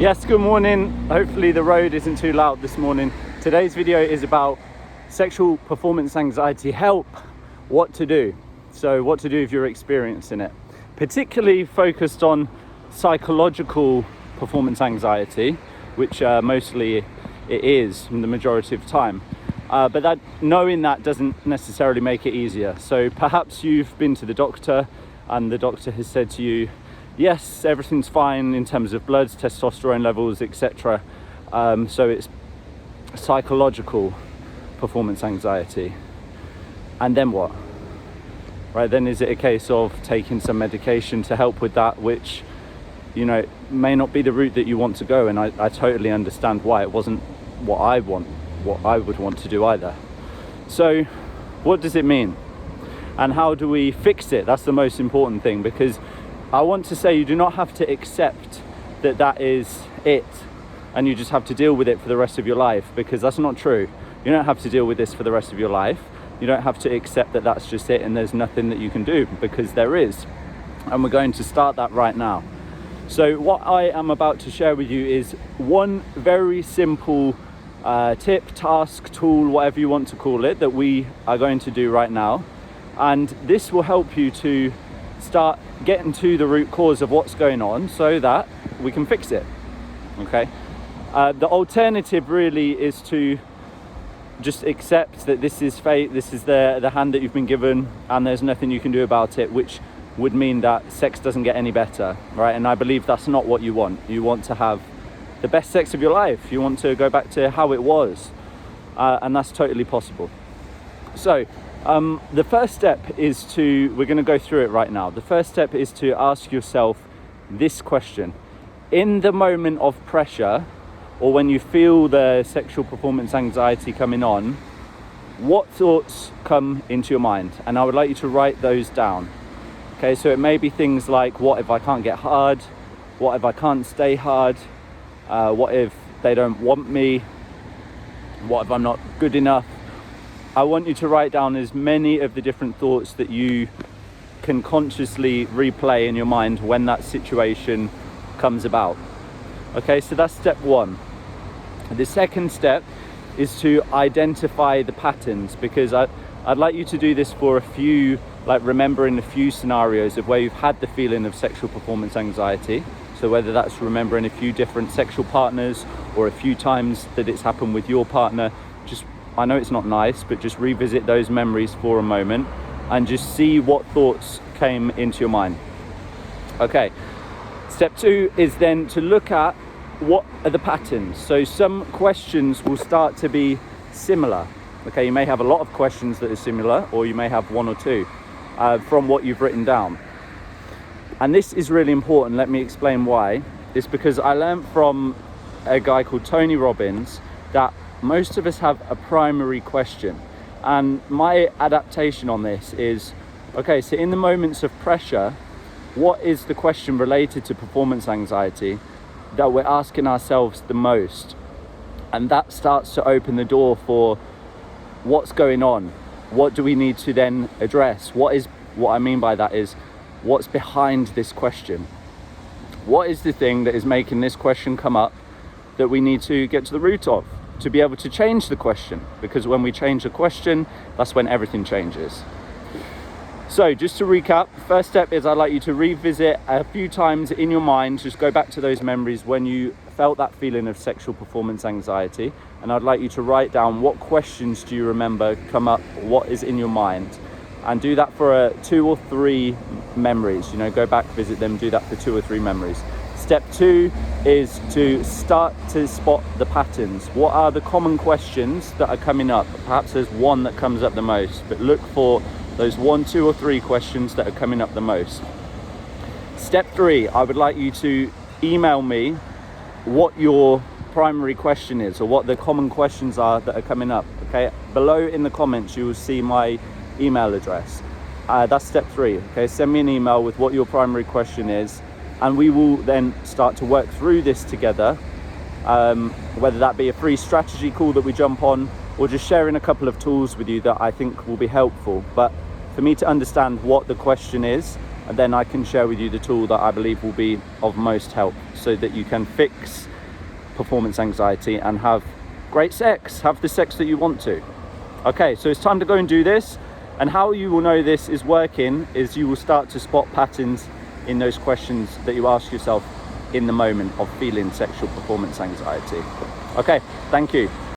Yes, good morning. Hopefully the road isn't too loud this morning. Today's video is about sexual performance anxiety help, what to do. So what to do if you're experiencing it. Particularly focused on psychological performance anxiety, which mostly it is the majority of the time. But that knowing that doesn't necessarily make it easier. So perhaps you've been to the doctor and the doctor has said to you, yes, everything's fine in terms of blood, testosterone levels, etc. So it's psychological performance anxiety. And then what? Right, then is it a case of taking some medication to help with that, which, you know, may not be the route that you want to go. And I totally understand why. It wasn't what I would want to do either. So what does it mean? And how do we fix it? That's the most important thing, because I want to say you do not have to accept that that is it and you just have to deal with it for the rest of your life, because that's not true. You don't have to deal with this for the rest of your life. You don't have to accept that that's just it and there's nothing that you can do, because there is. And we're going to start that right now. So what I am about to share with you is one very simple tip, task, tool, whatever you want to call it, that we are going to do right now. And this will help you to start getting to the root cause of what's going on so that we can fix it. Okay. The alternative really is to just accept that this is fate, this is the hand that you've been given, and there's nothing you can do about it, which would mean that sex doesn't get any better, right? And I believe that's not what you want. You want to have the best sex of your life. You want to go back to how it was, and that's totally possible. So the first step is we're going to go through it right now. The first step is to ask yourself this question. In the moment of pressure, or when you feel the sexual performance anxiety coming on, what thoughts come into your mind? And I would like you to write those down. Okay, so it may be things like, what if I can't get hard? What if I can't stay hard? What if they don't want me? What if I'm not good enough? I want you to write down as many of the different thoughts that you can consciously replay in your mind when that situation comes about. Okay, so that's step one. The second step is to identify the patterns, because I'd like you to do this for a few, like remembering a few scenarios of where you've had the feeling of sexual performance anxiety. So whether that's remembering a few different sexual partners or a few times that it's happened with your partner, I know it's not nice, but just revisit those memories for a moment and just see what thoughts came into your mind. Okay, step two is then to look at what are the patterns. So some questions will start to be similar. Okay, you may have a lot of questions that are similar, or you may have one or two from what you've written down. And this is really important. Let me explain why. It's because I learned from a guy called Tony Robbins that most of us have a primary question. And my adaptation on this is, okay, so in the moments of pressure, what is the question related to performance anxiety that we're asking ourselves the most? And that starts to open the door for what's going on. What do we need to then address? What I mean by that is, what's behind this question? What is the thing that is making this question come up that we need to get to the root of, to be able to change the question? Because when we change the question, that's when everything changes. So just to recap, first step is I'd like you to revisit a few times in your mind, just go back to those memories when you felt that feeling of sexual performance anxiety. And I'd like you to write down what questions do you remember come up, what is in your mind. And do that for 2 or 3 memories. You know, go back, visit them, do that for 2 or 3 memories. Step 2 is to start to spot the patterns. What are the common questions that are coming up? Perhaps there's one that comes up the most, but look for those 1, 2 or 3 questions that are coming up the most. Step 3, I would like you to email me what your primary question is, or what the common questions are that are coming up. Okay, below in the comments you will see my email address. That's step 3. Okay, send me an email with what your primary question is, and we will then start to work through this together, whether that be a free strategy call that we jump on, or just sharing a couple of tools with you that I think will be helpful. But for me to understand what the question is and then I can share with you the tool that I believe will be of most help so that you can fix performance anxiety and have great sex, have the sex that you want to. Okay, so it's time to go and do this. And how you will know this is working is you will start to spot patterns in those questions that you ask yourself in the moment of feeling sexual performance anxiety. Okay, thank you.